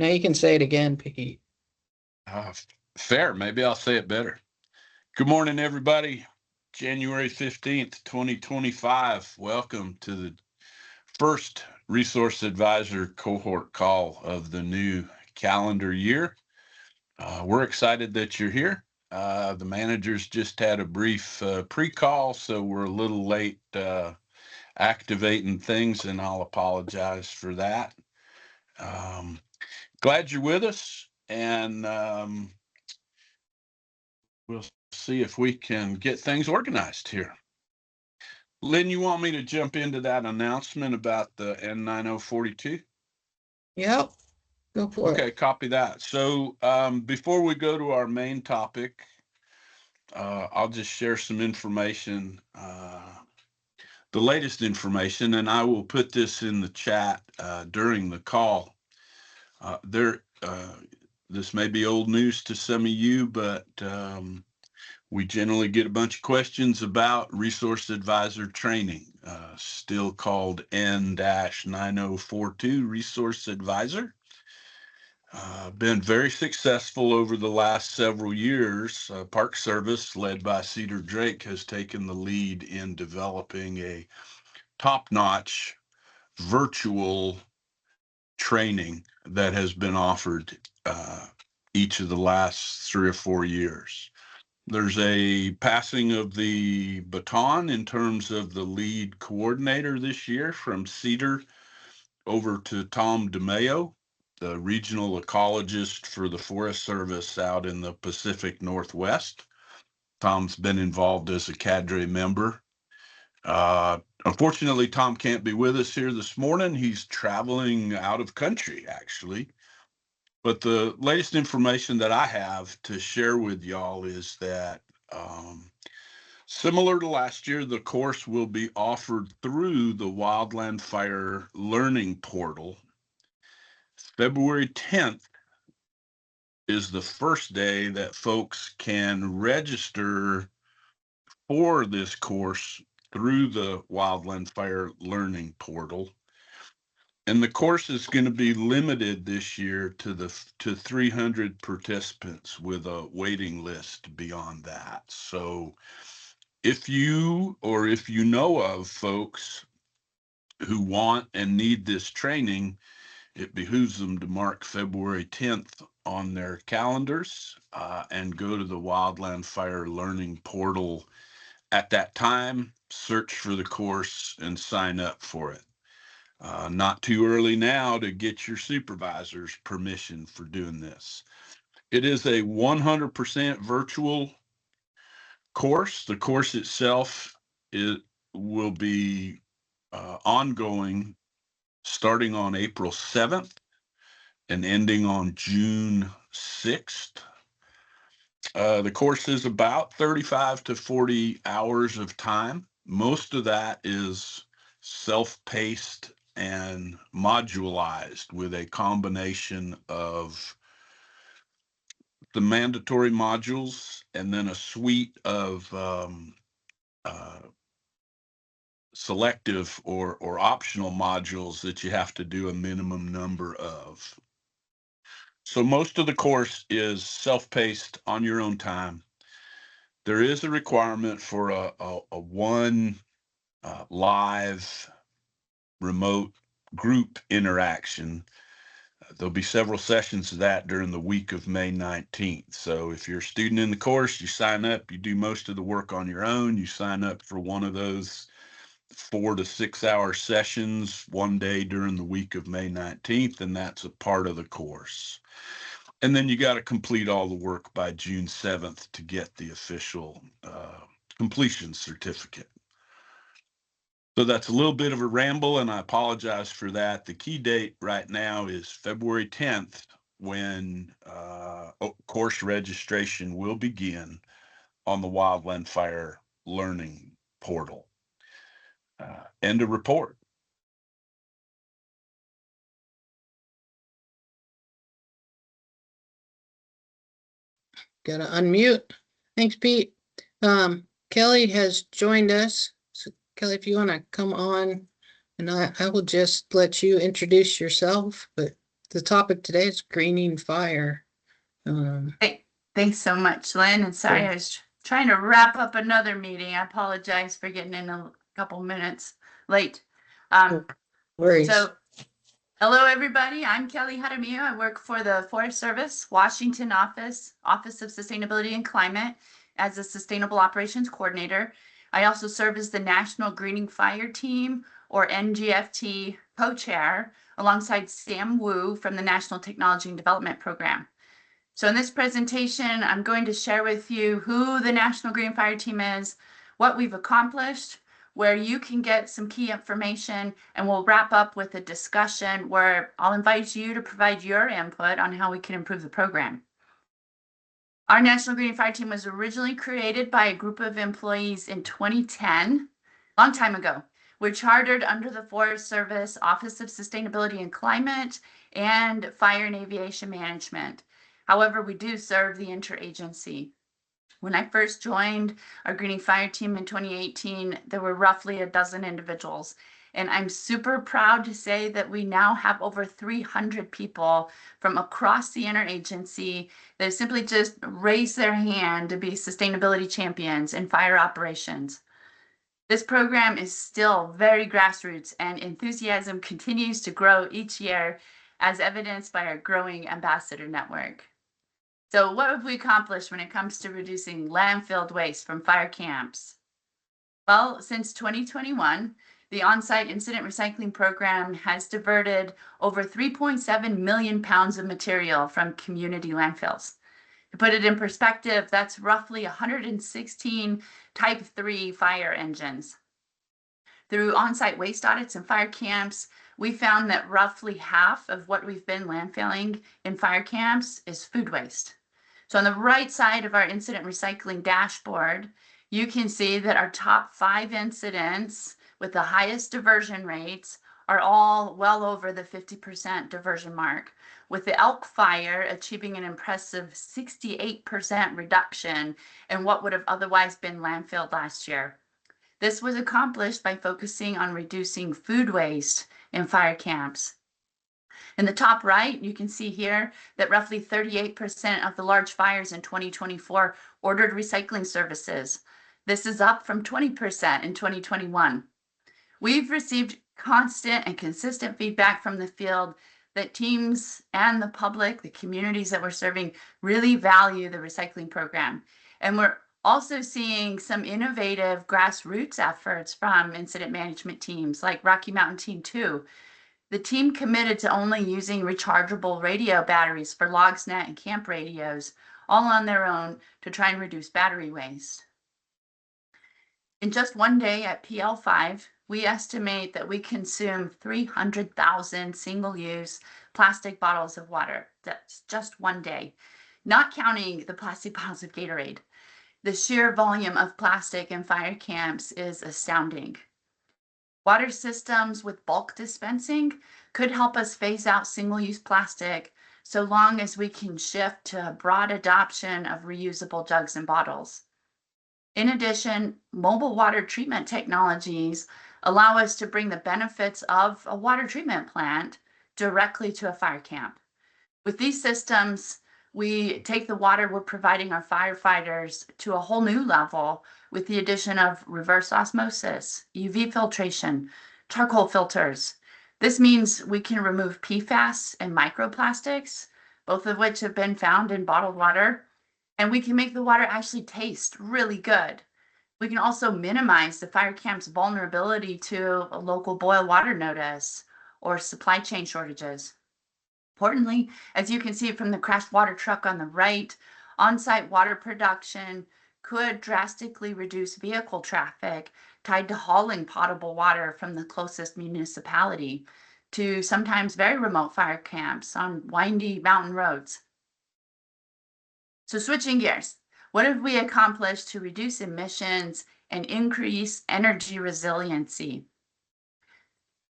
Now you can say it again, Pete. Uh, Fair. Maybe I'll say it better. Good morning, everybody. January 15th, 2025. Welcome to the first Resource Advisor cohort call of the new calendar year. We're excited that you're here. The managers just had a brief pre-call, so we're a little late activating things, and I'll apologize for that. Um, Glad you're with us, and we'll see if we can get things organized here. Lynn, you want me to jump into that announcement about the N9042? Yep, go for it. Okay, copy that. So before we go to our main topic, I'll just share some information, the latest information, and I will put this in the chat during the call. This may be old news to some of you, but we generally get a bunch of questions about Resource Advisor training, still called N-9042 Resource Advisor. Been very successful over the last several years. Park Service, led by Cedar Drake, has taken the lead in developing a top-notch virtual training that has been offered each of the last 3 or 4 years. There's a passing of the baton in terms of the lead coordinator this year from Cedar over to Tom DeMayo, the regional ecologist for the Forest Service out in the Pacific Northwest. Tom's been involved as a cadre member. Unfortunately, Tom can't be with us here this morning. He's traveling out of country, actually. But the latest information that I have to share with y'all is that similar to last year, the course will be offered through the Wildland Fire Learning Portal. February 10th is the first day that folks can register for this course through the Wildland Fire Learning Portal. And the course is going to be limited this year to 300 participants with a waiting list beyond that. So if you know of folks who want and need this training, it behooves them to mark February 10th on their calendars and go to the Wildland Fire Learning Portal at that time, search for the course, and sign up for it. Not too early now to get your supervisor's permission for doing this. It is a 100% virtual course. The course itself will be ongoing starting on April 7th and ending on June 6th. The course is about 35 to 40 hours of time. Most of that is self-paced and modularized with a combination of the mandatory modules and then a suite of selective or optional modules that you have to do a minimum number of. So most of the course is self-paced on your own time. There is a requirement for a one live remote group interaction. There'll be several sessions of that during the week of May 19th. So if you're a student in the course, you sign up, you do most of the work on your own, you sign up for one of those 4 to 6 hour sessions one day during the week of May 19th, and that's a part of the course. And then you got to complete all the work by June 7th to get the official completion certificate. So that's a little bit of a ramble, and I apologize for that. The key date right now is February 10th, when course registration will begin on the Wildland Fire Learning Portal. End of report. Gotta unmute. Thanks, Pete. Kelly has joined us. So Kelly, if you want to come on, and I will just let you introduce yourself, but the topic today is greening fire. Thanks so much, Lynn. And sorry, Sure. I was trying to wrap up another meeting. I apologize for getting in a couple minutes late. Worries. So, hello, everybody. I'm Kelly Jaramillo. I work for the Forest Service, Washington Office of Sustainability and Climate as a Sustainable Operations Coordinator. I also serve as the National Greening Fire Team, or NGFT, co-chair, alongside Sam Wu from the National Technology and Development Program. So in this presentation, I'm going to share with you who the National Green Fire Team is, what we've accomplished, where you can get some key information, and we'll wrap up with a discussion where I'll invite you to provide your input on how we can improve the program. Our National Green Fire Team was originally created by a group of employees in 2010, a long time ago. We're chartered under the Forest Service Office of Sustainability and Climate and Fire and Aviation Management. However, we do serve the interagency. When I first joined our Greening Fire Team in 2018, there were roughly a dozen individuals. And I'm super proud to say that we now have over 300 people from across the interagency that simply just raise their hand to be sustainability champions in fire operations. This program is still very grassroots, and enthusiasm continues to grow each year, as evidenced by our growing ambassador network. So what have we accomplished when it comes to reducing landfill waste from fire camps? Well, since 2021, the on-site incident recycling program has diverted over 3.7 million pounds of material from community landfills. To put it in perspective, that's roughly 116 Type 3 fire engines. Through on-site waste audits and fire camps, we found that roughly half of what we've been landfilling in fire camps is food waste. So on the right side of our incident recycling dashboard, you can see that our top 5 incidents with the highest diversion rates are all well over the 50% diversion mark, with the elk fire achieving an impressive 68% reduction in what would have otherwise been landfilled last year. This was accomplished by focusing on reducing food waste in fire camps. In the top right, you can see here that roughly 38% of the large fires in 2024 ordered recycling services. This is up from 20% in 2021. We've received constant and consistent feedback from the field that teams and the public, the communities that we're serving, really value the recycling program. And we're also seeing some innovative grassroots efforts from incident management teams like Rocky Mountain Team 2. The team committed to only using rechargeable radio batteries for LogsNet and camp radios, all on their own, to try and reduce battery waste. In just one day at PL5, we estimate that we consume 300,000 single-use plastic bottles of water. That's just one day, not counting the plastic bottles of Gatorade. The sheer volume of plastic in fire camps is astounding. Water systems with bulk dispensing could help us phase out single-use plastic so long as we can shift to a broad adoption of reusable jugs and bottles. In addition, mobile water treatment technologies allow us to bring the benefits of a water treatment plant directly to a fire camp. With these systems, we take the water we're providing our firefighters to a whole new level with the addition of reverse osmosis, UV filtration, charcoal filters. This means we can remove PFAS and microplastics, both of which have been found in bottled water, and we can make the water actually taste really good. We can also minimize the fire camp's vulnerability to a local boil water notice or supply chain shortages. Importantly, as you can see from the crashed water truck on the right, on-site water production could drastically reduce vehicle traffic tied to hauling potable water from the closest municipality to sometimes very remote fire camps on windy mountain roads. So switching gears, what have we accomplished to reduce emissions and increase energy resiliency?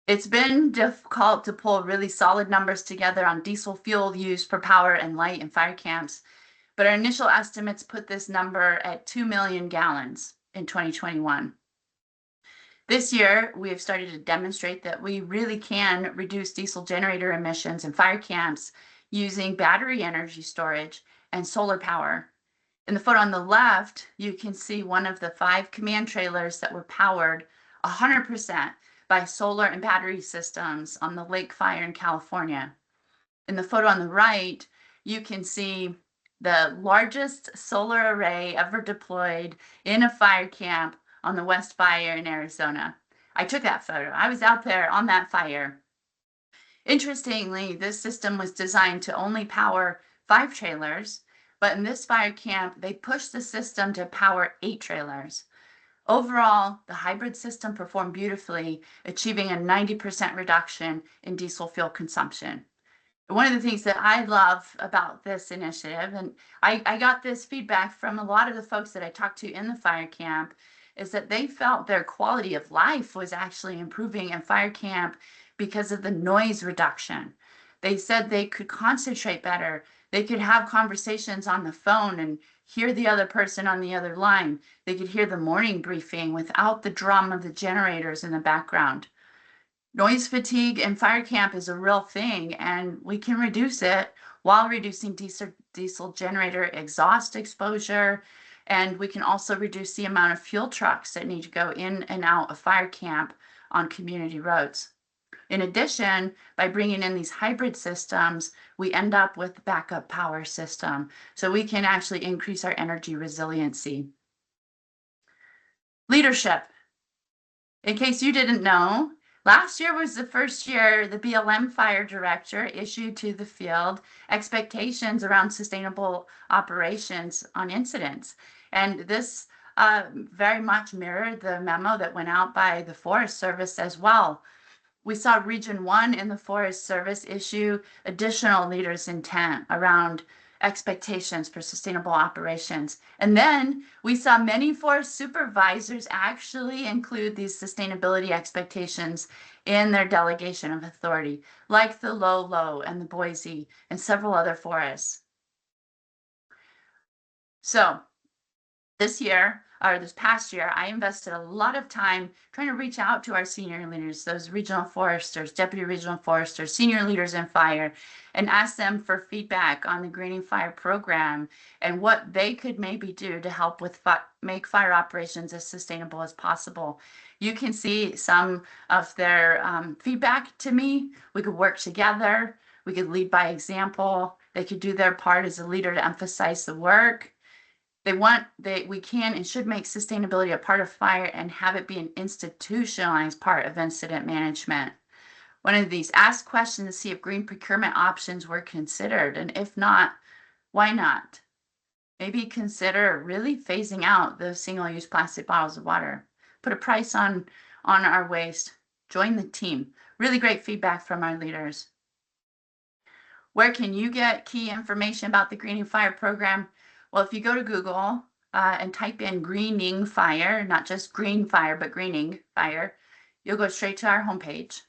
It's been difficult to pull really solid numbers together on diesel fuel used for power and light in fire camps, but our initial estimates put this number at 2 million gallons in 2021. This year, we have started to demonstrate that we really can reduce diesel generator emissions in fire camps using battery energy storage and solar power. In the photo on the left, you can see one of the 5 command trailers that were powered 100% by solar and battery systems on the lake fire in California. In the photo on the right, you can see the largest solar array ever deployed in a fire camp on the West Fire in Arizona. I took that photo. I was out there on that fire. Interestingly, this system was designed to only power 5 trailers, but in this fire camp, they pushed the system to power 8 trailers. Overall, the hybrid system performed beautifully, achieving a 90% reduction in diesel fuel consumption. One of the things that I love about this initiative, and I got this feedback from a lot of the folks that I talked to in the fire camp, is that they felt their quality of life was actually improving in fire camp because of the noise reduction. They said they could concentrate better. They could have conversations on the phone and hear the other person on the other line. They could hear the morning briefing without the drum of the generators in the background. Noise fatigue in fire camp is a real thing, and we can reduce it while reducing diesel generator exhaust exposure. And we can also reduce the amount of fuel trucks that need to go in and out of fire camp on community roads. In addition, by bringing in these hybrid systems, we end up with backup power system. So we can actually increase our energy resiliency. Leadership. In case you didn't know, last year was the first year the BLM fire director issued to the field expectations around sustainable operations on incidents. And this very much mirrored the memo that went out by the Forest Service as well. We saw Region 1 in the Forest Service issue additional leaders' intent around expectations for sustainable operations. And then we saw many forest supervisors actually include these sustainability expectations in their delegation of authority, like the Low and the Boise and several other forests. So this past year, I invested a lot of time trying to reach out to our senior leaders, those regional foresters, deputy regional foresters, senior leaders in fire, and ask them for feedback on the Greening Fire program and what they could maybe do to help with make fire operations as sustainable as possible. You can see some of their feedback to me. We could work together. We could lead by example. They could do their part as a leader to emphasize the work. We can and should make sustainability a part of fire and have it be an institutionalized part of incident management. One of these asked questions to see if green procurement options were considered, and if not, why not? Maybe consider really phasing out those single-use plastic bottles of water. Put a price on our waste. Join the team. Really great feedback from our leaders. Where can you get key information about the Greening Fire program? Well, if you go to Google and type in Greening Fire, not just green fire, but Greening Fire, you'll go straight to our homepage.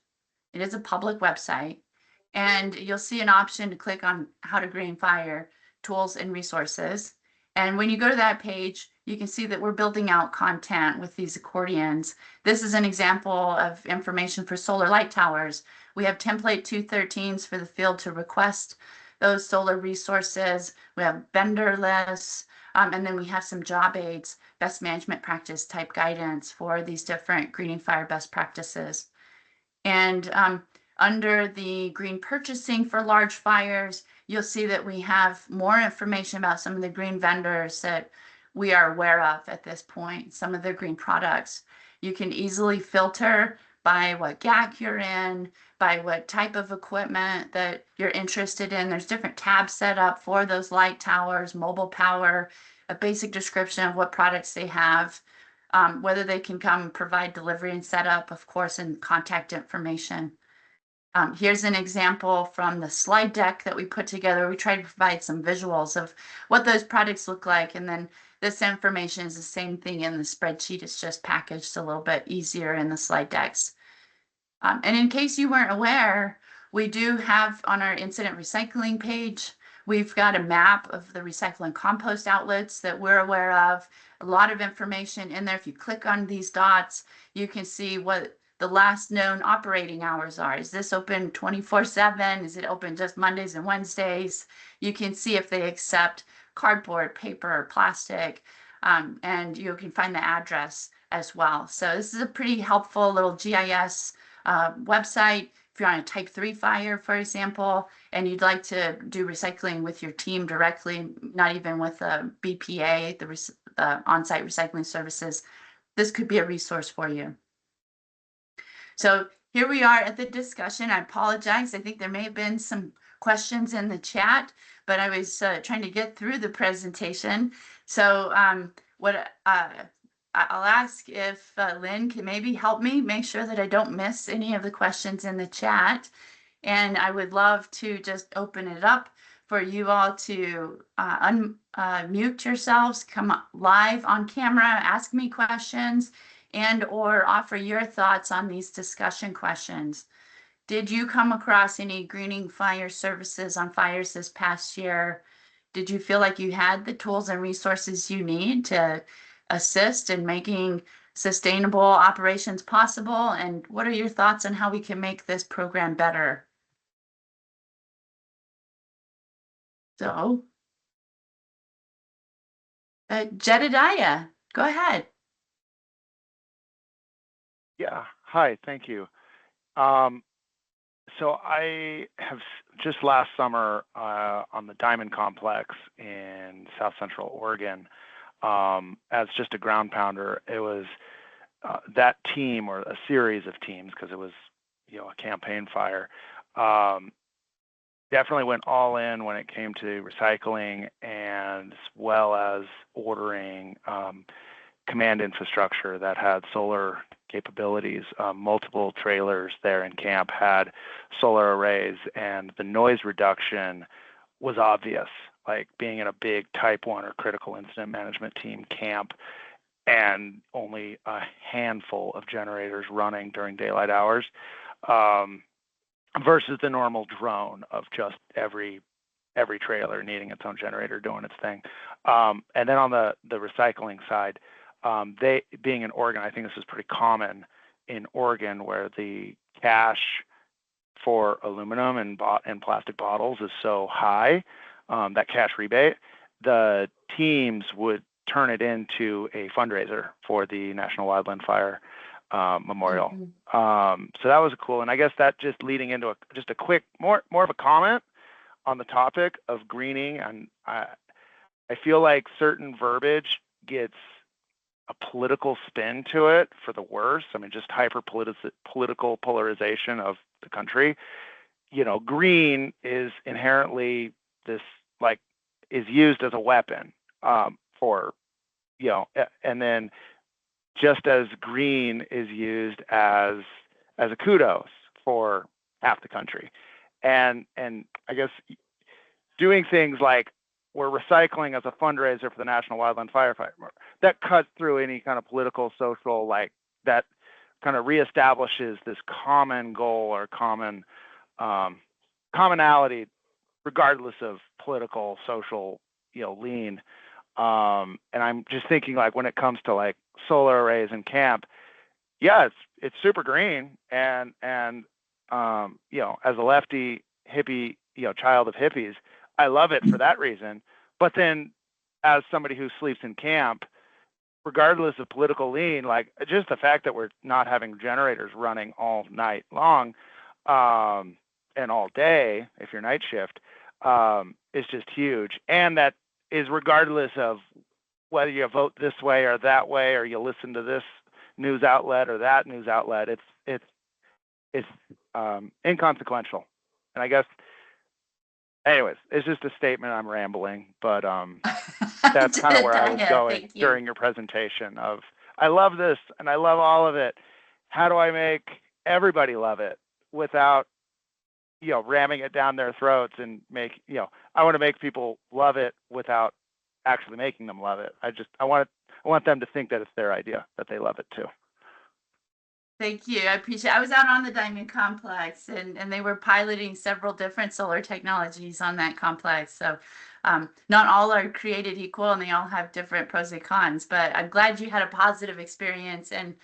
It is a public website, and you'll see an option to click on How to Green Fire, Tools and Resources. And when you go to that page, you can see that we're building out content with these accordions. This is an example of information for solar light towers. We have template 213s for the field to request those solar resources. We have vendor lists, and then we have some job aids, best management practice type guidance for these different greening fire best practices. And under the green purchasing for large fires, you'll see that we have more information about some of the green vendors that we are aware of at this point, some of their green products. You can easily filter by what GAC you're in, by what type of equipment that you're interested in. There's different tabs set up for those light towers, mobile power, a basic description of what products they have, whether they can come provide delivery and setup, of course, and contact information. Here's an example from the slide deck that we put together. We tried to provide some visuals of what those products look like, and then this information is the same thing in the spreadsheet. It's just packaged a little bit easier in the slide decks. And in case you weren't aware, we do have on our incident recycling page, We've got a map of the recycle and compost outlets that we're aware of. A lot of information in there. If you click on these dots, you can see what the last known operating hours are. Is this open 24/7? Is it open just Mondays and Wednesdays? You can see if they accept cardboard, paper, plastic, and you can find the address as well. So this is a pretty helpful little GIS website. If you're on a type 3 fire, for example, and you'd like to do recycling with your team directly, not even with a BPA, the on-site recycling services, this could be a resource for you. So here we are at the discussion. I apologize. I think there may have been some questions in the chat, but I was trying to get through the presentation. So I'll ask if Lynn can maybe help me make sure that I don't miss any of the questions in the chat. And I would love to just open it up for you all to unmute yourselves, come live on camera, ask me questions, and or offer your thoughts on these discussion questions. Did you come across any greening fire services on fires this past year? Did you feel like you had the tools and resources you need to assist in making sustainable operations possible? And what are your thoughts on how we can make this program better? So, Jedediah, go ahead. Yeah. Hi. Thank you. So I have just last summer on the Diamond Complex in South Central Oregon, as just a ground pounder, it was that team or a series of teams, because it was, a campaign fire, definitely went all in when it came to recycling, and as well as ordering command infrastructure that had solar capabilities. Multiple trailers there in camp had solar arrays, and the noise reduction was obvious, like being in a big type 1 or critical incident management team camp and only a handful of generators running during daylight hours, versus the normal drone of just every trailer needing its own generator doing its thing. And then on the recycling side, they being in Oregon, I think this is pretty common in Oregon, where the cash for aluminum and plastic bottles is so high, that cash rebate, the teams would turn it into a fundraiser for the National Wildland Fire Memorial. So that was cool. And I guess that just leading into just a quick, more of a comment on the topic of greening. And I feel like certain verbiage gets a political spin to it for the worse. I mean, just political polarization of the country. Green is inherently this, like, is used as a weapon for, and then just as green is used as a kudos for half the country. And I guess doing things like we're recycling as a fundraiser for the National Wildland Firefight, that cuts through any kind of political, social, like that kind of reestablishes this common goal or commonality, regardless of political, social, lean. And I'm just thinking, like, when it comes to like solar arrays in camp, yeah, it's super green, and as a lefty hippie, child of hippies, I love it for that reason. But then, as somebody who sleeps in camp, regardless of political lean, like just the fact that we're not having generators running all night long, and all day if you're night shift, is just huge. And that is regardless of whether you vote this way or that way, or you listen to this news outlet or that news outlet. It's inconsequential. And I guess, anyways, it's just a statement. I'm rambling, but that's kind of where I was going during your presentation of, I love this and I love all of it. How do I make everybody love it without, ramming it down their throats and I want to make people love it without actually making them love it. I want them to think that it's their idea, that they love it too. Thank you. I appreciate it. I was out on the Diamond Complex and they were piloting several different solar technologies on that complex. So not all are created equal and they all have different pros and cons, but I'm glad you had a positive experience and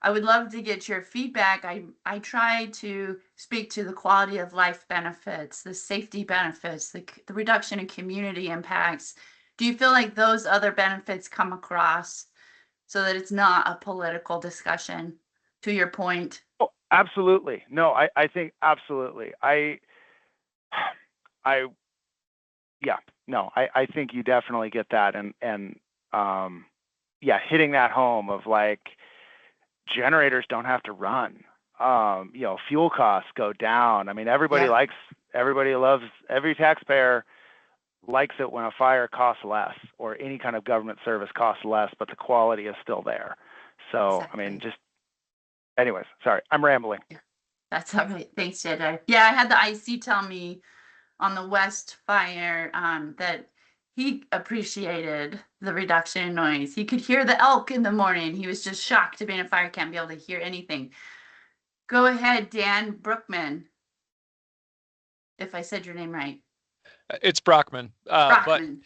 I would love to get your feedback. I try to speak to the quality of life benefits, the safety benefits, the reduction in community impacts. Do you feel like those other benefits come across so that it's not a political discussion, to your point? Oh, absolutely. No, I think absolutely. Yeah, no, I think you definitely get that. Yeah, hitting that home of like, generators don't have to run. Fuel costs go down. I mean, everybody loves, every taxpayer likes it when a fire costs less or any kind of government service costs less, but the quality is still there. So, Exactly. I mean, anyways, sorry, I'm rambling. That's all right. Thanks, Jedi. Yeah, I had the IC tell me on the West fire that he appreciated the reduction in noise. He could hear the elk in the morning. He was just shocked to be in a fire camp, be able to hear anything. Go ahead, Dan Brookman, if I said your name right. It's Brockman, but Brockman.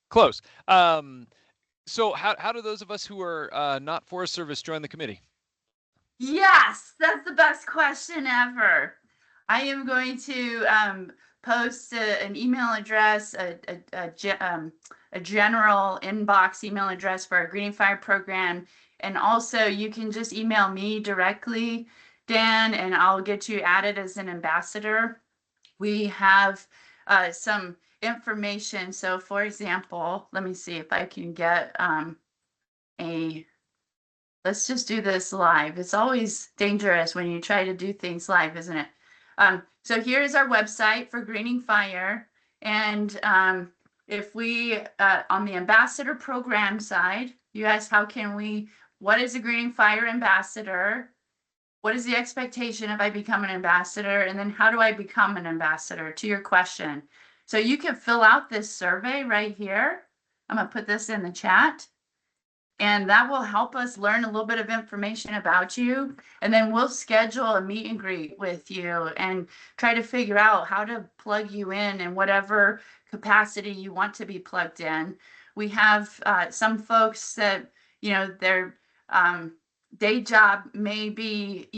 close. So how do those of us who are not Forest Service join the committee? Yes, that's the best question ever. I am going to post an email address, a general inbox email address for our Greening Fire program. And also you can just email me directly, Dan, and I'll get you added as an ambassador. We have some information. So for example, let me see if I can get let's just do this live. It's always dangerous when you try to do things live, isn't it? So here's our website for Greening Fire. And if we, on the ambassador program side, you asked what is a Greening Fire ambassador? What is the expectation if I become an ambassador? And then how do I become an ambassador, to your question? So you can fill out this survey right here. I'm gonna put this in the chat. And that will help us learn a little bit of information about you. And then we'll schedule a meet and greet with you and try to figure out how to plug you in whatever capacity you want to be plugged in. We have some folks that, their day job may be,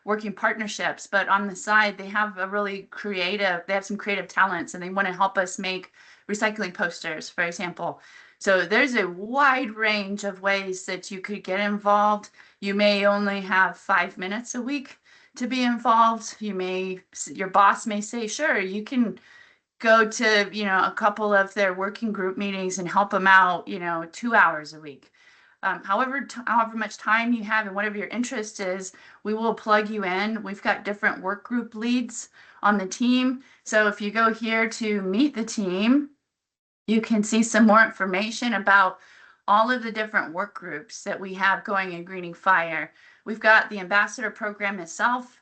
working partnerships, but on the side, they have they have some creative talents and they want to help us make recycling posters, for example. So there's a wide range of ways that you could get involved. You may only have 5 minutes a week to be involved. Your boss may say, sure, you can go to, a couple of their working group meetings and help them out, 2 hours a week. However much time you have and whatever your interest is, we will plug you in. We've got different work group leads on the team. So if you go here to meet the team, you can see some more information about all of the different work groups that we have going in Greening Fire. We've got the ambassador program itself,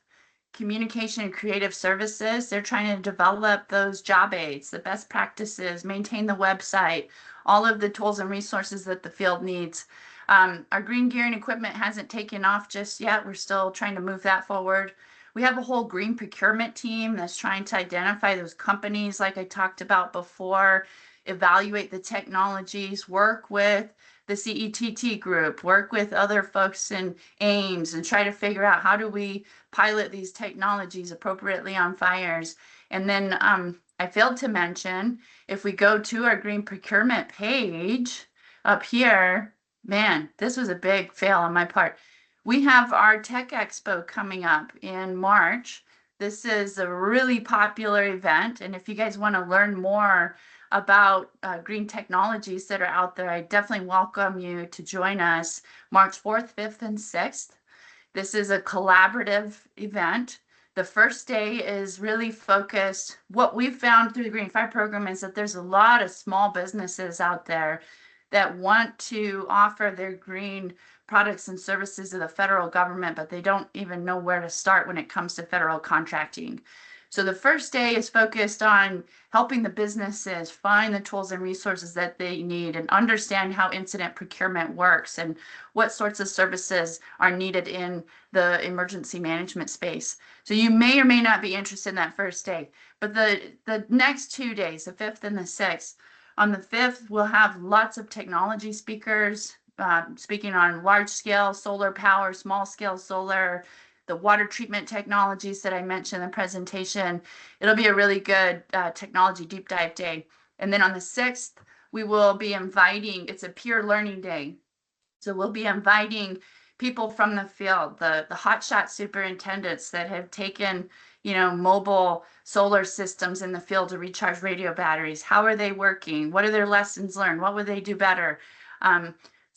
communication and creative services. They're trying to develop those job aids, the best practices, maintain the website, all of the tools and resources that the field needs. Our green gear and equipment hasn't taken off just yet. We're still trying to move that forward. We have a whole green procurement team that's trying to identify those companies like I talked about before, evaluate the technologies, work with the CETT group, work with other folks in Ames and try to figure out how do we pilot these technologies appropriately on fires. And then I failed to mention, if we go to our green procurement page up here, man, this was a big fail on my part. We have our Tech Expo coming up in March. This is a really popular event. And if you guys want to learn more about green technologies that are out there, I definitely welcome you to join us March 4th, 5th, and 6th. This is a collaborative event. The first day is really focused. What we've found through the Green Fire program is that there's a lot of small businesses out there that want to offer their green products and services to the federal government, but they don't even know where to start when it comes to federal contracting. So the first day is focused on helping the businesses find the tools and resources that they need and understand how incident procurement works and what sorts of services are needed in the emergency management space. So you may or may not be interested in that first day, but the next 2 days, the 5th and the 6th, on the 5th, we'll have lots of technology speakers speaking on large scale solar power, small scale solar, the water treatment technologies that I mentioned in the presentation. It'll be a really good technology deep dive day. And then on the 6th, we will be inviting, it's a peer learning day. So we'll be inviting people from the field, the hotshot superintendents that have taken, mobile solar systems in the field to recharge radio batteries. How are they working? What are their lessons learned? What would they do better?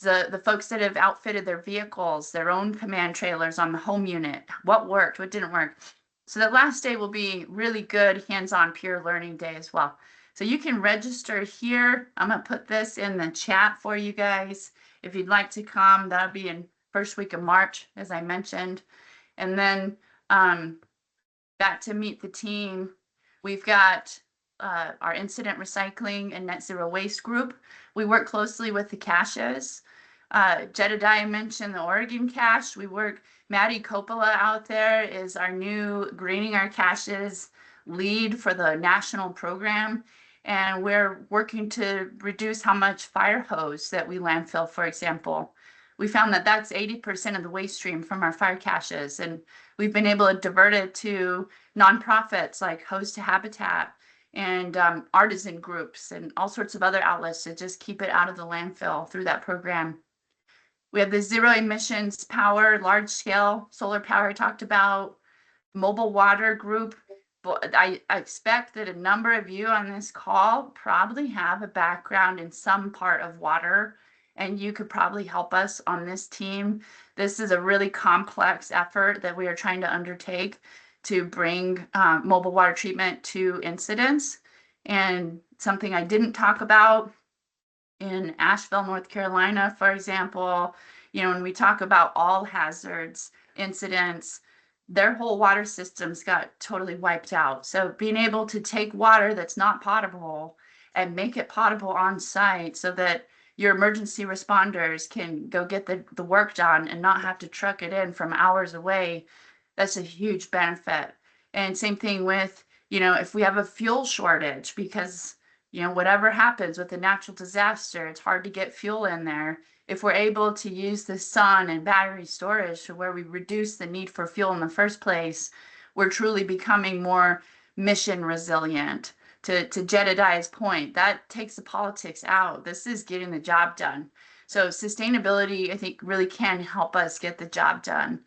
The folks that have outfitted their vehicles, their own command trailers on the home unit, what worked, what didn't work. So the last day will be really good hands-on peer learning day as well. So you can register here. I'm gonna put this in the chat for you guys. If you'd like to come, that'll be in first week of March, as I mentioned. And then back to meet the team, we've got our incident recycling and net zero waste group. We work closely with the caches. Jedediah mentioned the Oregon cache. Maddie Coppola out there is our new greening our caches lead for the national program. And we're working to reduce how much fire hose that we landfill, for example. We found that that's 80% of the waste stream from our fire caches. And we've been able to divert it to nonprofits like Hose to Habitat and artisan groups and all sorts of other outlets to just keep it out of the landfill through that program. We have the zero emissions power, large scale solar power I talked about, mobile water group. But I expect that a number of you on this call probably have a background in some part of water, and you could probably help us on this team. This is a really complex effort that we are trying to undertake to bring mobile water treatment to incidents. And something I didn't talk about in Asheville, North Carolina, for example, when we talk about all hazards incidents, their whole water systems got totally wiped out. So being able to take water that's not potable and make it potable on site so that your emergency responders can go get the work done and not have to truck it in from hours away, that's a huge benefit. And same thing with, if we have a fuel shortage because whatever happens with a natural disaster, it's hard to get fuel in there. If we're able to use the sun and battery storage to where we reduce the need for fuel in the first place, we're truly becoming more mission resilient. To Jedediah's point, that takes the politics out. This is getting the job done. So sustainability, I think, really can help us get the job done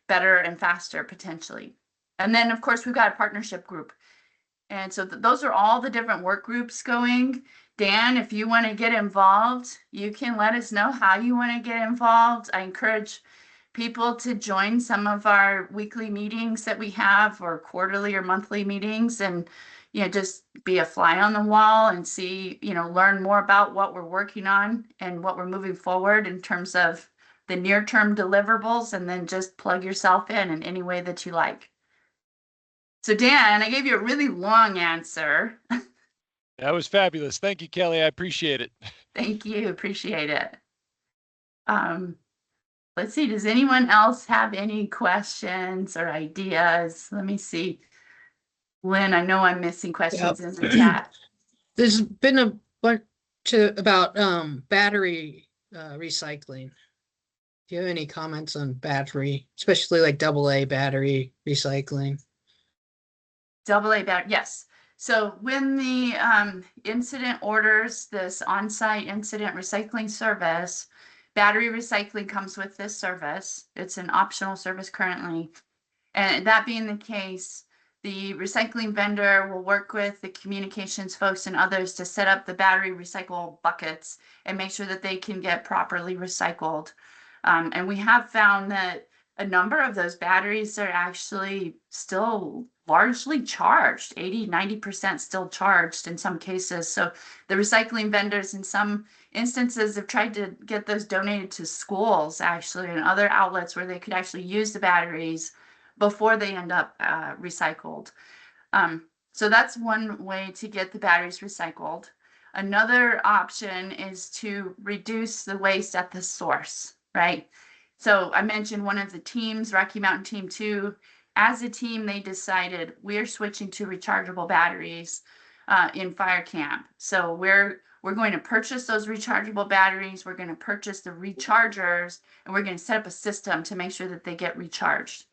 better and faster potentially. And then, of course, we've got a partnership group. And so those are all the different work groups going. Dan, if you want to get involved, you can let us know how you want to get involved. I encourage people to join some of our weekly meetings that we have or quarterly or monthly meetings and just be a fly on the wall and see, learn more about what we're working on and what we're moving forward in terms of the near-term deliverables, and then just plug yourself in any way that you like. So Dan, I gave you a really long answer. That was fabulous. Thank you, Kelly. I appreciate it. Thank you. Appreciate it. Let's see. Does anyone else have any questions or ideas? Let me see. Lynn, I know I'm missing questions in the chat. There's been a bunch about battery recycling. Do you have any comments on battery, especially like AA battery recycling? AA battery, yes. So when the incident orders this on-site incident recycling service, battery recycling comes with this service. It's an optional service currently. And that being the case, the recycling vendor will work with the communications folks and others to set up the battery recycle buckets and make sure that they can get properly recycled. And we have found that a number of those batteries are actually still largely charged, 80–90% still charged in some cases. So the recycling vendors in some instances have tried to get those donated to schools actually and other outlets where they could actually use the batteries before they end up recycled. So that's one way to get the batteries recycled. Another option is to reduce the waste at the source, right? So I mentioned one of the teams, Rocky Mountain Team 2, as a team, they decided we're switching to rechargeable batteries in fire camp. So we're going to purchase those rechargeable batteries. We're going to purchase the rechargers, and we're going to set up a system to make sure that they get recharged.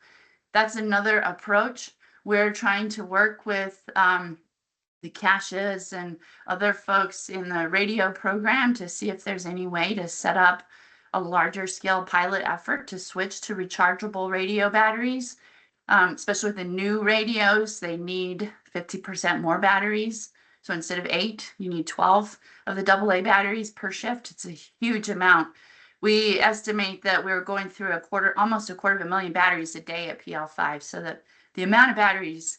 That's another approach. We're trying to work with the caches and other folks in the radio program to see if there's any way to set up a larger scale pilot effort to switch to rechargeable radio batteries. Especially with the new radios, they need 50% more batteries. So instead of 8, you need 12 of the AA batteries per shift. It's a huge amount. We estimate that we're going through almost a quarter of a million batteries a day at PL5. So that the amount of batteries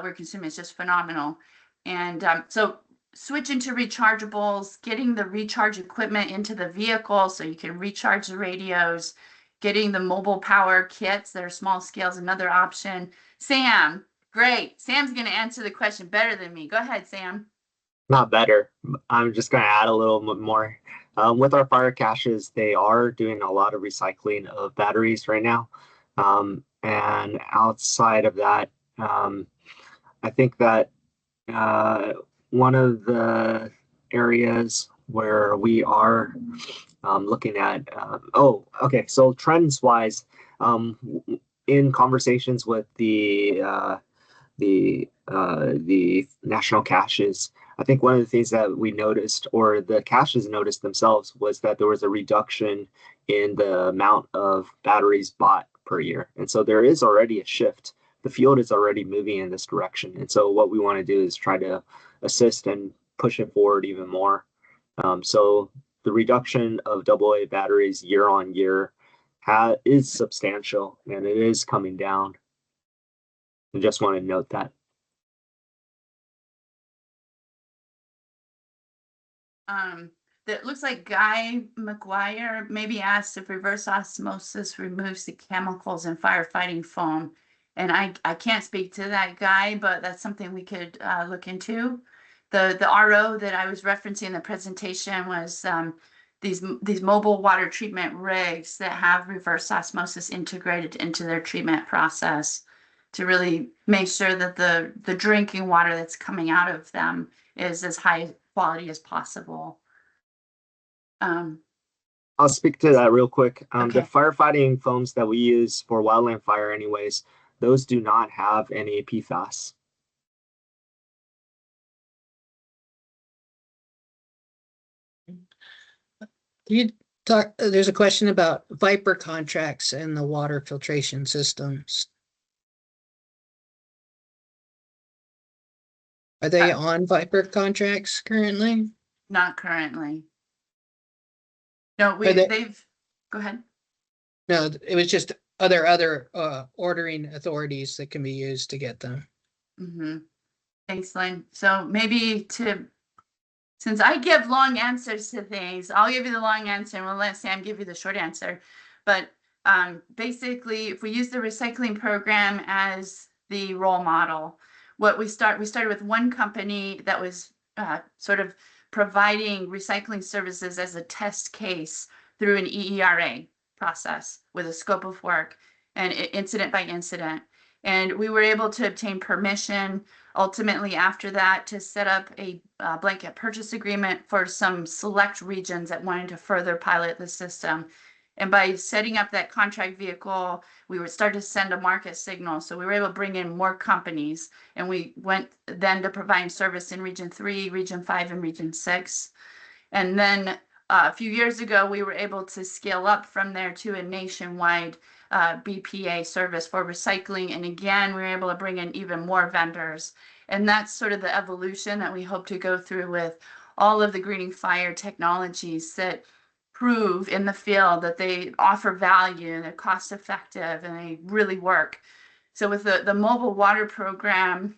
we're consuming is just phenomenal. And so switching to rechargeables, getting the recharge equipment into the vehicle so you can recharge the radios, getting the mobile power kits that are small scale is another option. Sam, great. Sam's going to answer the question better than me. Go ahead, Sam. Not better. I'm just going to add a little bit more. With our fire caches, they are doing a lot of recycling of batteries right now. And outside of that, I think that one of the areas where we are looking at, so trends wise, in conversations with the national caches, I think one of the things that we noticed, or the caches noticed themselves, was that there was a reduction in the amount of batteries bought per year. And so there is already a shift. The field is already moving in this direction. And so what we want to do is try to assist and push it forward even more. So the reduction of AA batteries year on year is substantial, and it is coming down. I just want to note that. That looks like Guy McGuire maybe asked if reverse osmosis removes the chemicals in firefighting foam. And I can't speak to that, Guy, but that's something we could look into. The RO that I was referencing in the presentation was these mobile water treatment rigs that have reverse osmosis integrated into their treatment process to really make sure that the drinking water that's coming out of them is as high quality as possible. I'll speak to that real quick. Okay. The firefighting foams that we use for wildland fire anyways, those do not have any PFAS. You talk. There's a question about Viper contracts and the water filtration systems. Are they on Viper contracts currently? Not currently. No, they've, go ahead. No, it was just other ordering authorities that can be used to get them. Mm-hmm. Thanks, Lynn. So maybe since I give long answers to things, I'll give you the long answer and we'll let Sam give you the short answer. But basically, if we use the recycling program as the role model, we started with one company that was sort of providing recycling services as a test case through an EERA process with a scope of work and incident by incident. And we were able to obtain permission ultimately after that to set up a blanket purchase agreement for some select regions that wanted to further pilot the system. And by setting up that contract vehicle, we would start to send a market signal. So we were able to bring in more companies, and we went then to providing service in Region 3, Region 5, and Region 6. And then a few years ago, we were able to scale up from there to a nationwide BPA service for recycling. And again, we were able to bring in even more vendors. And that's sort of the evolution that we hope to go through with all of the greening fire technologies that prove in the field that they offer value, they're cost effective, and they really work. So with the mobile water program,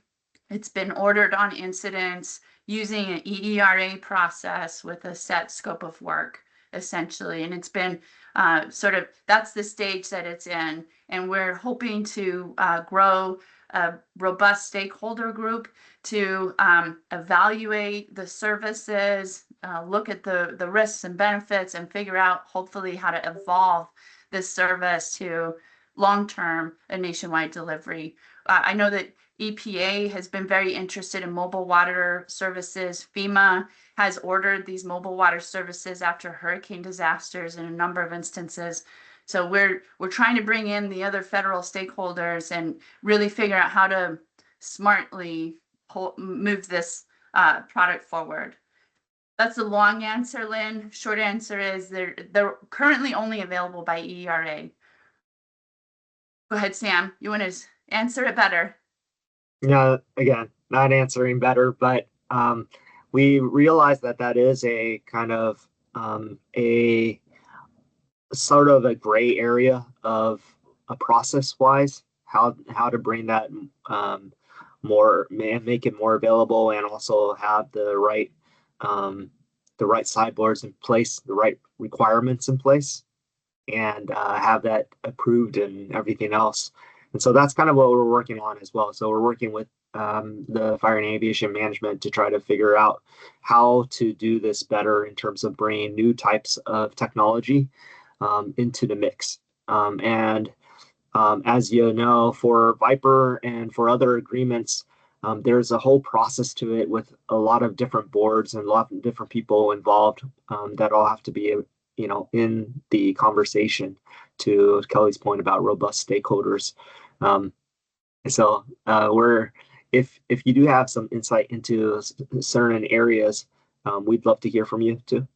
it's been ordered on incidents using an EERA process with a set scope of work, essentially. And it's been that's the stage that it's in. And we're hoping to grow a robust stakeholder group to evaluate the services, look at the risks and benefits, and figure out hopefully how to evolve this service to long-term a nationwide delivery. I know that EPA has been very interested in mobile water services. FEMA has ordered these mobile water services after hurricane disasters in a number of instances. So we're trying to bring in the other federal stakeholders and really figure out how to smartly move this product forward. That's a long answer, Lynn. Short answer is they're currently only available by ERA. Go ahead, Sam. You want to answer it better? Yeah, again, not answering better, but we realize that that is a kind of a sort of a gray area of a process wise, how to bring that more, make it more available, and also have the right sideboards in place, the right requirements in place, and have that approved and everything else. And so that's kind of what we're working on as well. So we're working with the Fire and Aviation Management to try to figure out how to do this better in terms of bringing new types of technology into the mix. As you know, for Viper and for other agreements, there's a whole process to it with a lot of different boards and a lot of different people involved that all have to be, in the conversation, to Kelly's point about robust stakeholders. So if you do have some insight into certain areas, we'd love to hear from you too.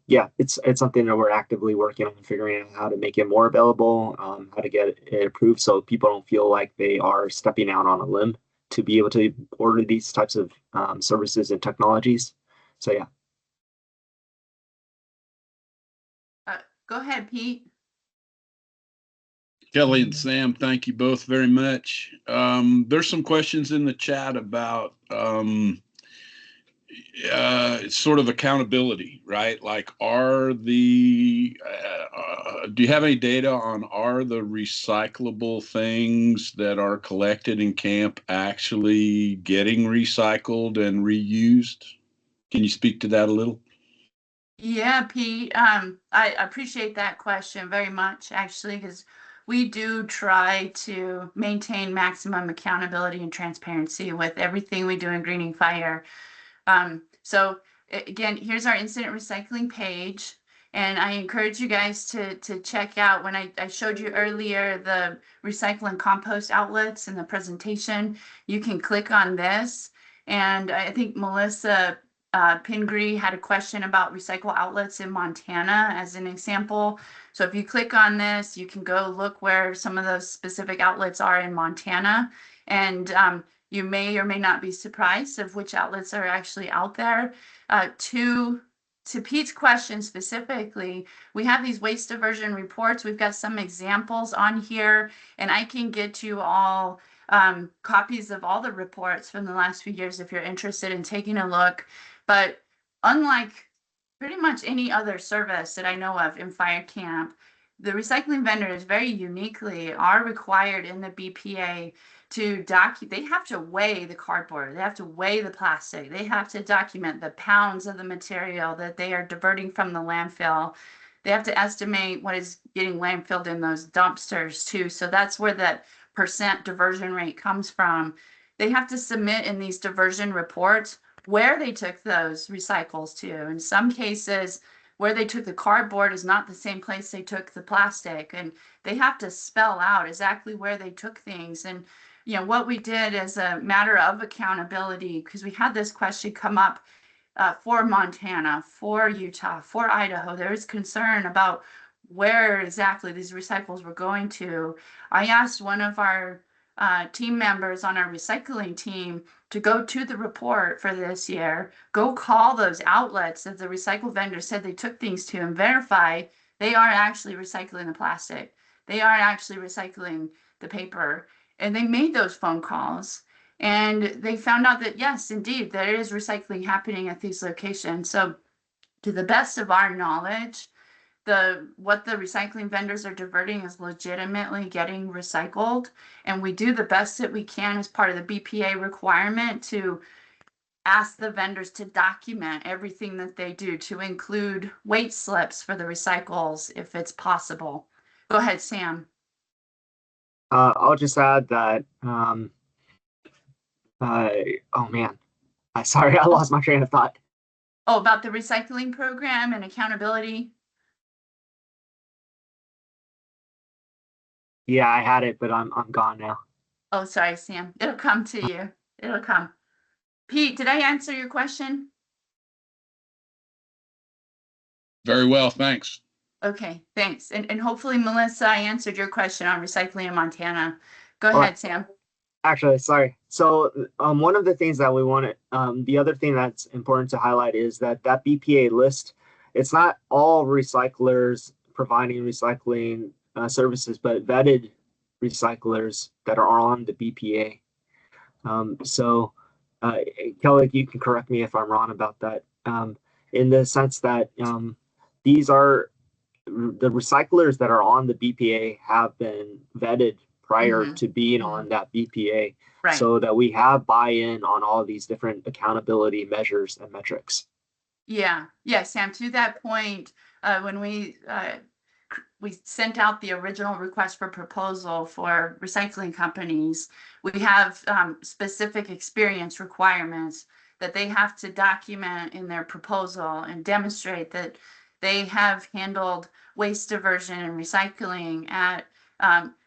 Yeah, it's something that we're actively working on, figuring out how to make it more available, how to get it approved so people don't feel like they are stepping out on a limb to be able to order these types of services and technologies. So yeah. Go ahead, Pete. Kelly and Sam, thank you both very much. There's some questions in the chat about sort of accountability, right? Like, do you have any data on, are the recyclable things that are collected in camp actually getting recycled and reused? Can you speak to that a little? Yeah, Pete, I appreciate that question very much, actually, because we do try to maintain maximum accountability and transparency with everything we do in Greening Fire. So again, here's our incident recycling page, and I encourage you guys to check out, when I showed you earlier the recycle and compost outlets in the presentation, you can click on this. And I think Melissa Pingree had a question about recycle outlets in Montana as an example. So if you click on this, you can go look where some of those specific outlets are in Montana. And you may or may not be surprised of which outlets are actually out there. To Pete's question specifically, we have these waste diversion reports. We've got some examples on here, and I can get you all copies of all the reports from the last few years if you're interested in taking a look. But unlike pretty much any other service that I know of in fire camp, the recycling vendors very uniquely are required in the BPA to document. They have to weigh the cardboard, they have to weigh the plastic, they have to document the pounds of the material that they are diverting from the landfill. They have to estimate what is getting landfilled in those dumpsters too. So that's where that % diversion rate comes from. They have to submit in these diversion reports where they took those recycles to. In some cases, where they took the cardboard is not the same place they took the plastic, and they have to spell out exactly where they took things. And what we did as a matter of accountability, because we had this question come up for Montana, for Utah, for Idaho, there was concern about where exactly these recycles were going to. I asked one of our team members on our recycling team to go to the report for this year, go call those outlets that the recycle vendor said they took things to, and verify they are actually recycling the plastic. They are actually recycling the paper. And they made those phone calls, and they found out that, yes, indeed, there is recycling happening at these locations. So to the best of our knowledge, what the recycling vendors are diverting is legitimately getting recycled. And we do the best that we can as part of the BPA requirement to ask the vendors to document everything that they do, to include weight slips for the recycles if it's possible. Go ahead, Sam. I'll just add that. Oh man, sorry, I lost my train of thought. Oh, about the recycling program and accountability. Yeah, I had it, but I'm gone now. Oh, sorry, Sam. It'll come to you. It'll come. Pete, did I answer your question? Very well, thanks. Okay, thanks. And hopefully, Melissa, I answered your question on recycling in Montana. Go Well, ahead, Sam. Actually, sorry. So one of the things that we want to, the other thing that's important to highlight is that BPA list, it's not all recyclers providing recycling services, but vetted recyclers that are on the BPA. So Kelly, you can correct me if I'm wrong about that, in the sense that these are the recyclers that are on the BPA have been vetted prior to being on that BPA, Right. so that we have buy-in on all these different accountability measures and metrics. Yeah, Sam, to that point, when we sent out the original request for proposal for recycling companies, we have specific experience requirements that they have to document in their proposal and demonstrate that they have handled waste diversion and recycling at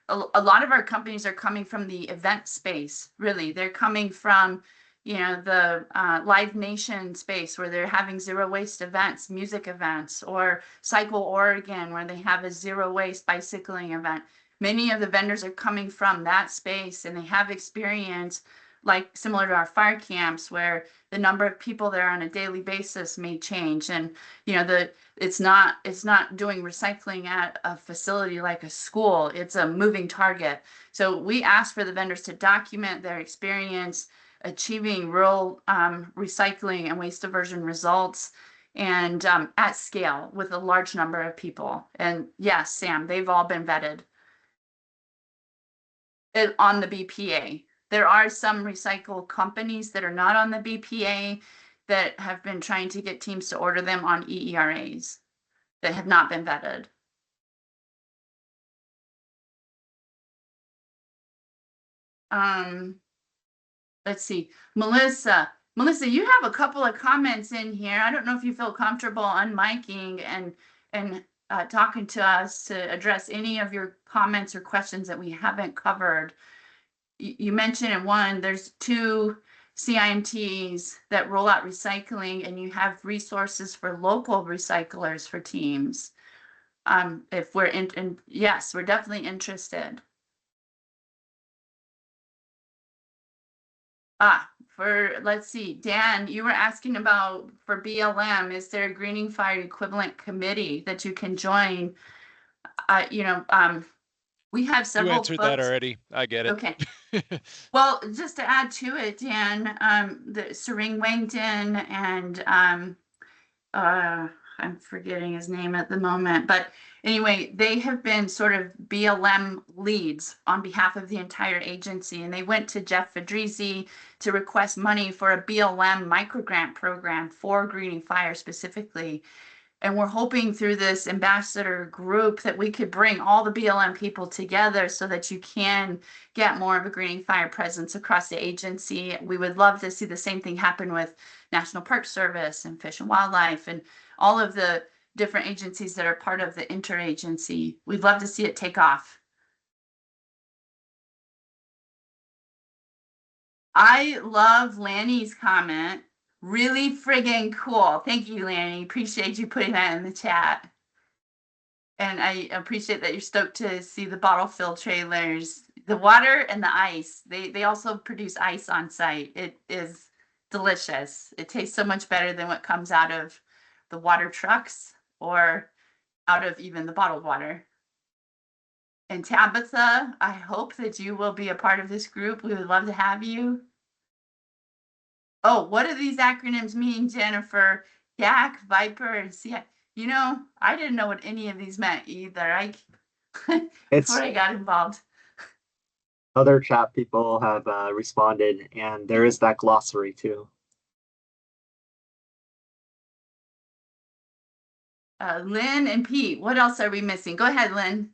a lot of our companies are coming from the event space. Really, they're coming from the Live Nation space where they're having zero waste events, music events, or Cycle Oregon where they have a zero waste bicycling event. Many of the vendors are coming from that space, and they have experience like similar to our fire camps where the number of people there on a daily basis may change. And it's not doing recycling at a facility like a school. It's a moving target. So we ask for the vendors to document their experience achieving real recycling and waste diversion results, and at scale with a large number of people. And yes, Sam, they've all been vetted on the BPA. There are some recycle companies that are not on the BPA that have been trying to get teams to order them on EERAs that have not been vetted. Let's see, Melissa, you have a couple of comments in here. I don't know if you feel comfortable unmiking and talking to us to address any of your comments or questions that we haven't covered. You mentioned in one, there's 2 CIMTs that roll out recycling, and you have resources for local recyclers for teams. If we're in, yes, we're definitely interested. Let's see, Dan, you were asking about for BLM, is there a greening fire equivalent committee that you can join? We have several. You answered that already. I get it. Okay. Well, just to add to it, Dan, the Sering Wangton and I'm forgetting his name at the moment, but anyway, they have been sort of BLM leads on behalf of the entire agency, and they went to Jeff Fedrizzi to request money for a BLM microgrant program for greening fire specifically. And we're hoping through this ambassador group that we could bring all the BLM people together so that you can get more of a greening fire presence across the agency. We would love to see the same thing happen with National Park Service and Fish and Wildlife and all of the different agencies that are part of the interagency. We'd love to see it take off. I love Lanny's comment. Really friggin' cool. Thank you, Lanny. Appreciate you putting that in the chat. And I appreciate that you're stoked to see the bottle fill trailers, the water and the ice. They also produce ice on site. It is delicious. It tastes so much better than what comes out of the water trucks or out of even the bottled water. And Tabitha, I hope that you will be a part of this group. We would love to have you. Oh, what do these acronyms mean, Jennifer? GAC, Viper, and CI. You know, I didn't know what any of these meant either. It's Before I got involved. other chat people have responded, and there is that glossary too. Lynn and Pete, what else are we missing? Go ahead, Lynn.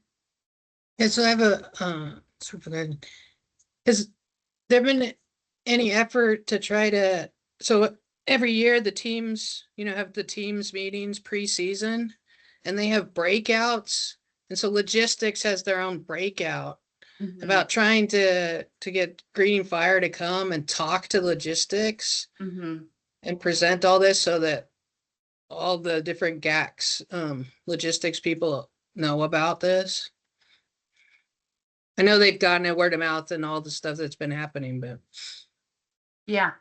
Yeah, so I have a super good. Has there been any effort to try to, so every year the teams, have the teams meetings pre-season and they have breakouts. And so logistics has their own breakout about trying to get Green Fire to come and talk to logistics and present all this so that all the different GACs logistics people know about this. I know they've gotten it word of mouth and all the stuff that's been happening, but Yeah.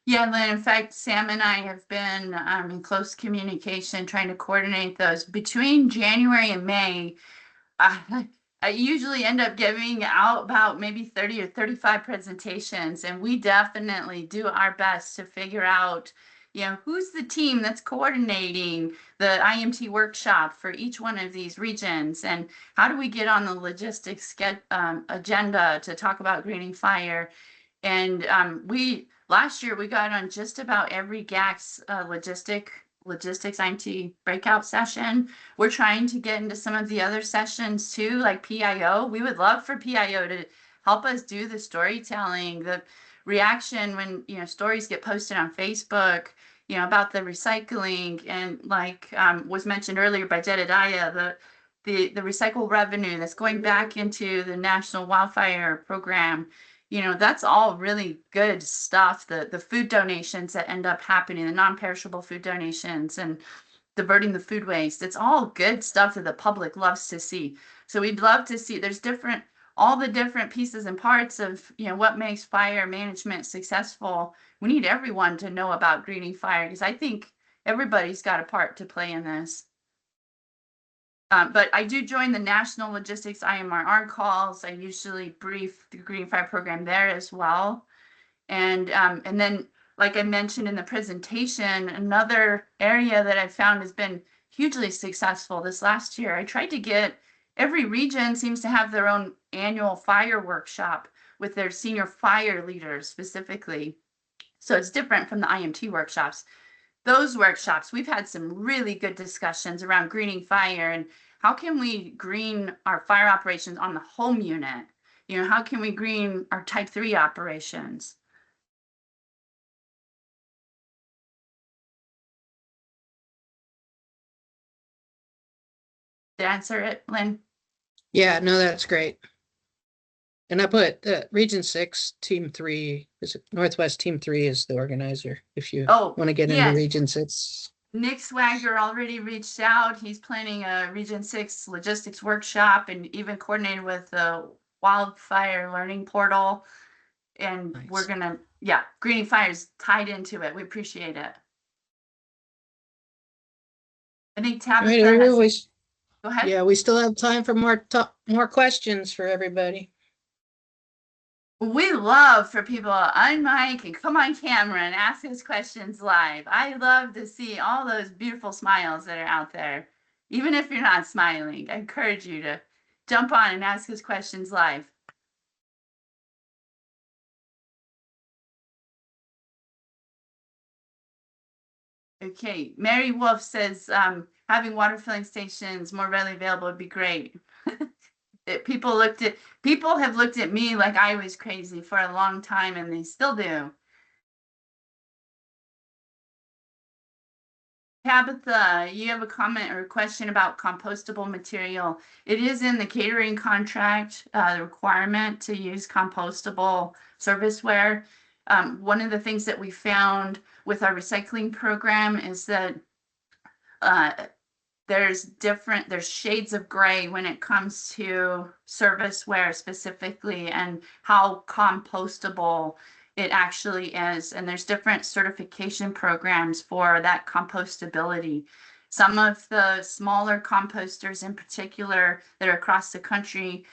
Yeah, Lynn, in fact, Sam and I have been in close communication trying to coordinate those. Between January and May, I usually end up giving out about maybe 30 or 35 presentations, and we definitely do our best to figure out, who's the team that's coordinating the IMT workshop for each one of these regions, and how do we get on the logistics agenda to talk about Greening Fire. And last year we got on just about every GAC's logistics IMT breakout session. We're trying to get into some of the other sessions too, like PIO. We would love for PIO to help us do the storytelling, the reaction when, stories get posted on Facebook, about the recycling, and like was mentioned earlier by Jedediah, the recycle revenue that's going back into the National Wildfire Program. That's all really good stuff. The food donations that end up happening, the non-perishable food donations and diverting the food waste. It's all good stuff that the public loves to see. So we'd love to see all the different pieces and parts of, what makes fire management successful. We need everyone to know about Greening Fire because I think everybody's got a part to play in this. But I do join the National Logistics IMRR calls. I usually brief the Green Fire program there as well. And then, like I mentioned in the presentation, another area that I found has been hugely successful this last year. I tried to get every region seems to have their own annual fire workshop with their senior fire leaders specifically. So it's different from the IMT workshops. Those workshops, we've had some really good discussions around greening fire and how can we green our fire operations on the home unit? How can we green our type 3 operations? To answer it, Lynn? yeah, no, that's great. And I put Region 6, Team 3, is it Northwest Team 3 is the organizer if you want to get into Region 6. Nick Swagger already reached out. He's planning a Region 6 logistics workshop and even coordinated with the Wildfire Learning Portal. And nice. We're going to, Greening Fire is tied into it. We appreciate it. I think Tabitha go ahead. Yeah, we still have time for more questions for everybody. We love for people to unmic and come on camera and ask us questions live. I love to see all those beautiful smiles that are out there. Even if you're not smiling, I encourage you to jump on and ask us questions live. Okay, Mary Wolf says having water filling stations more readily available would be great. People have looked at me like I was crazy for a long time, and they still do. Tabitha, you have a comment or a question about compostable material. It is in the catering contract, the requirement to use compostable serviceware. One of the things that we found with our recycling program is that there's shades of gray when it comes to serviceware specifically and how compostable it actually is. And there's different certification programs for that compostability. Some of the smaller composters in particular that are across the country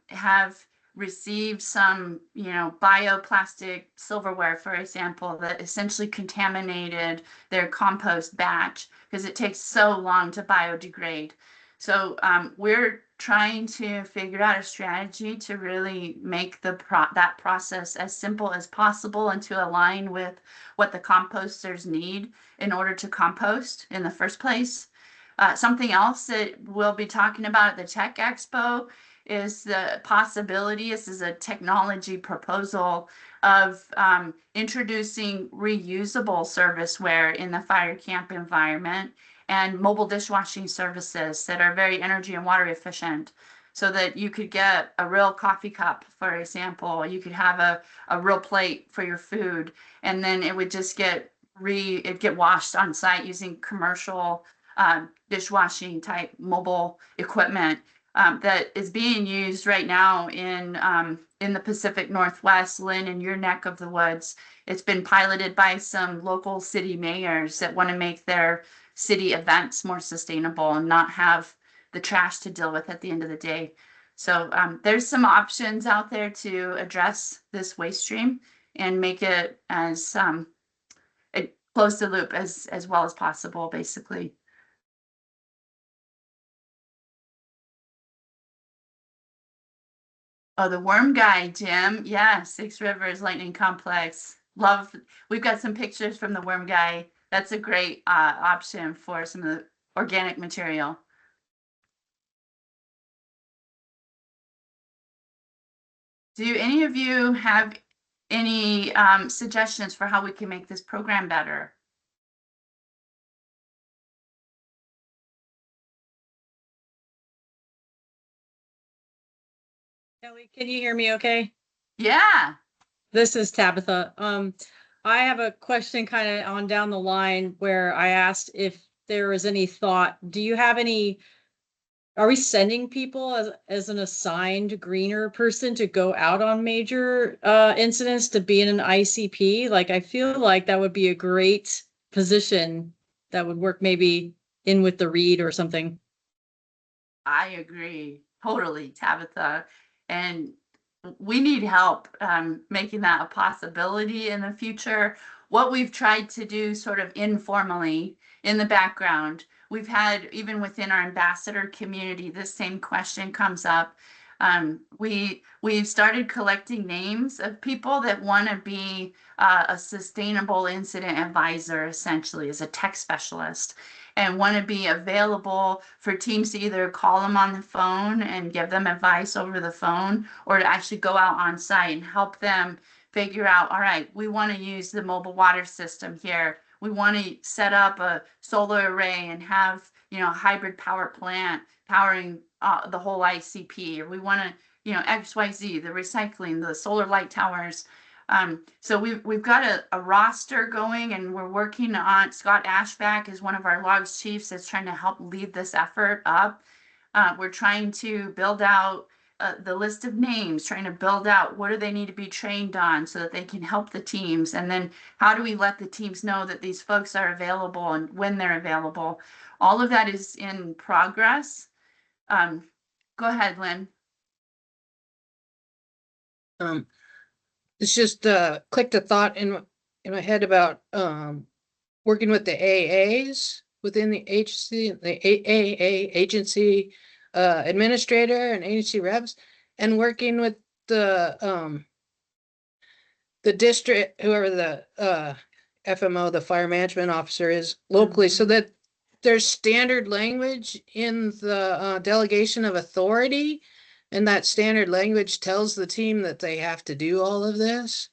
have received some, bioplastic silverware, for example, that essentially contaminated their compost batch because it takes so long to biodegrade. So we're trying to figure out a strategy to really make that process as simple as possible and to align with what the composters need in order to compost in the first place. Something else that we'll be talking about at the Tech Expo is the possibility, this is a technology proposal, of introducing reusable serviceware in the fire camp environment and mobile dishwashing services that are very energy and water efficient, so that you could get a real coffee cup, for example, you could have a real plate for your food, and then it would just get washed on site using commercial dishwashing type mobile equipment that is being used right now in the Pacific Northwest. Lynn, in your neck of the woods, it's been piloted by some local city mayors that want to make their city events more sustainable and not have the trash to deal with at the end of the day. So there's some options out there to address this waste stream and make it as close the loop as well as possible, basically. Oh, the worm guy, Jim. Yeah, Six Rivers Lightning Complex. Love. We've got some pictures from the worm guy. That's a great option for some of the organic material. Do any of you have any suggestions for how we can make this program better? Kelly, can you hear me okay? Yeah. This is Tabitha. I have a question kind of on down the line where I asked if there was any thought. Do you have any, are we sending people as an assigned greener person to go out on major incidents to be in an ICP? Like, I feel like that would be a great position that would work maybe in with the read or something. I agree totally, Tabitha. And we need help making that a possibility in the future. What we've tried to do sort of informally in the background, we've had, even within our ambassador community, this same question comes up. We've started collecting names of people that want to be a sustainable incident advisor, essentially as a tech specialist, and want to be available for teams to either call them on the phone and give them advice over the phone, or to actually go out on site and help them figure out, all right, we want to use the mobile water system here. We want to set up a solar array and have, a hybrid power plant powering the whole ICP, or we want to, XYZ, the recycling, the solar light towers. So we've got a roster going, and we're working on, Scott Ashback is one of our logs chiefs that's trying to help lead this effort up. We're trying to build out the list of names, trying to build out what do they need to be trained on so that they can help the teams. And then how do we let the teams know that these folks are available and when they're available? All of that is in progress. Go ahead, Lynn. It's just clicked a thought in my head about working with the AAs within the agency, the AAA agency administrator and agency reps, and working with the district, whoever the FMO, the fire management officer, is locally, so that there's standard language in the delegation of authority, and that standard language tells the team that they have to do all of this.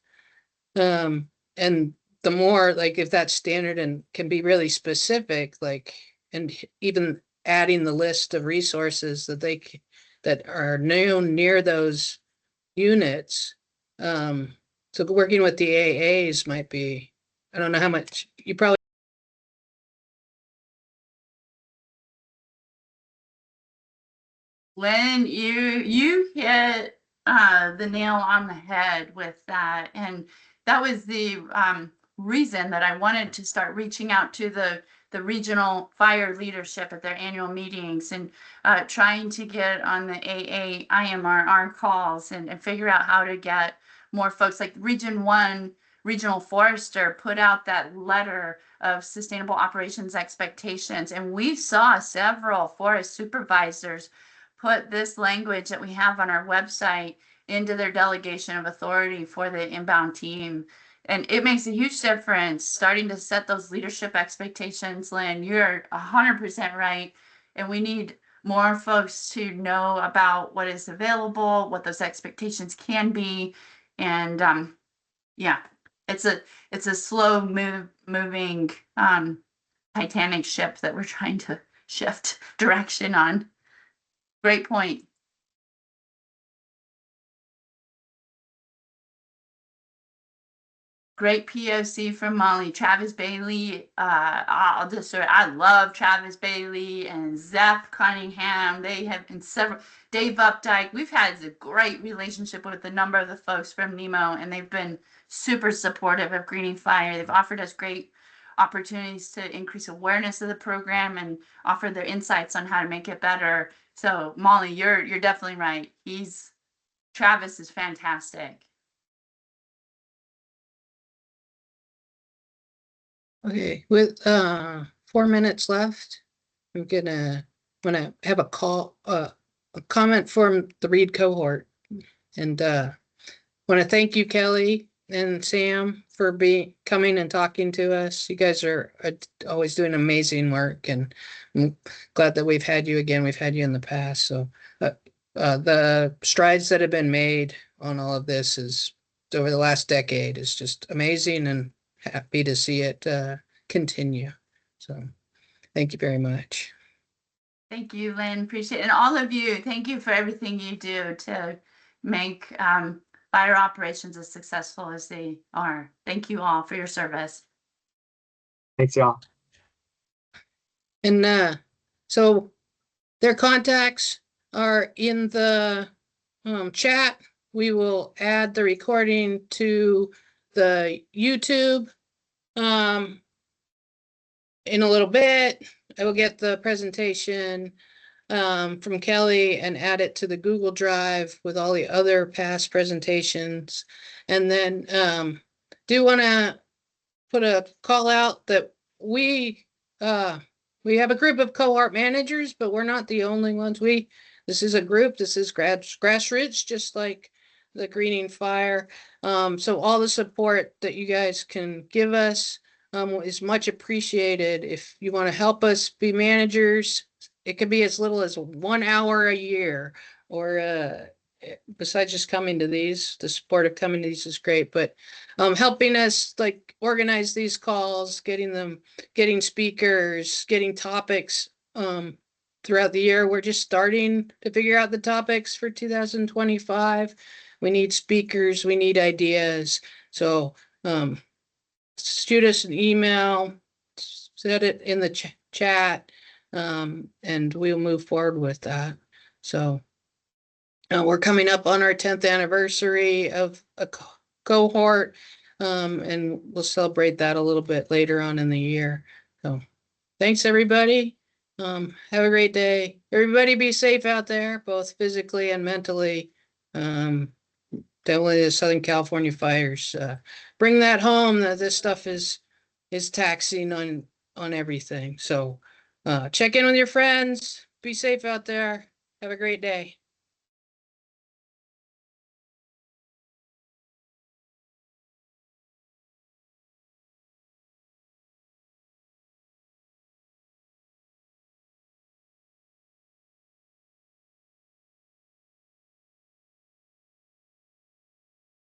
And the more, like, if that's standard and can be really specific, like, and even adding the list of resources that are known near those units. So working with the AAs might be, I don't know how much, you probably. Lynn, you hit the nail on the head with that, and that was the reason that I wanted to start reaching out to the regional fire leadership at their annual meetings and trying to get on the AA IMRR calls and figure out how to get more folks. Like Region 1 Regional Forester put out that letter of sustainable operations expectations, and we saw several forest supervisors put this language that we have on our website into their delegation of authority for the inbound team. And it makes a huge difference starting to set those leadership expectations. Lynn, you're 100% right. And we need more folks to know about what is available, what those expectations can be. And yeah, it's a slow moving Titanic ship that we're trying to shift direction on. Great point. Great POC from Molly. Travis Bailey, I love Travis Bailey and Zeph Cunningham. They have been several, Dave Updike. We've had a great relationship with a number of the folks from NEMO, and they've been super supportive of Greening Fire. They've offered us great opportunities to increase awareness of the program and offer their insights on how to make it better. So Molly, you're definitely right. Travis is fantastic. Okay, with 4 minutes left, I'm gonna have a comment from the Reed cohort, and want to thank you, Kelly and Sam, for coming and talking to us. You guys are always doing amazing work, and I'm glad that we've had you again. We've had you in the past, so the strides that have been made on all of this is over the last decade is just amazing, and happy to see it continue. So thank you very much. Thank you, Lynn. Appreciate it. And all of you, thank you for everything you do to make fire operations as successful as they are. Thank you all for your service. Thanks, y'all. And so their contacts are in the chat. We will add the recording to the YouTube in a little bit. I will get the presentation from Kelly and add it to the Google Drive with all the other past presentations. And then do want to put a call out that we have a group of cohort managers, but we're not the only ones. This is a group, this is grassroots, just like the Greening Fire. So all the support that you guys can give us is much appreciated. If you want to help us be managers, it could be as little as 1 hour a year, or besides just coming to these, the support of coming to these is great, but helping us like organize these calls, getting speakers, getting topics throughout the year. We're just starting to figure out the topics for 2025. We need speakers, we need ideas. So shoot us an email, set it in the chat, and we'll move forward with that. So we're coming up on our 10th anniversary of a cohort, and we'll celebrate that a little bit later on in the year. So thanks, everybody. Have a great day. Everybody be safe out there, both physically and mentally. Definitely the Southern California fires. Bring that home, that this stuff is taxing on everything. So check in with your friends. Be safe out there. Have a great day.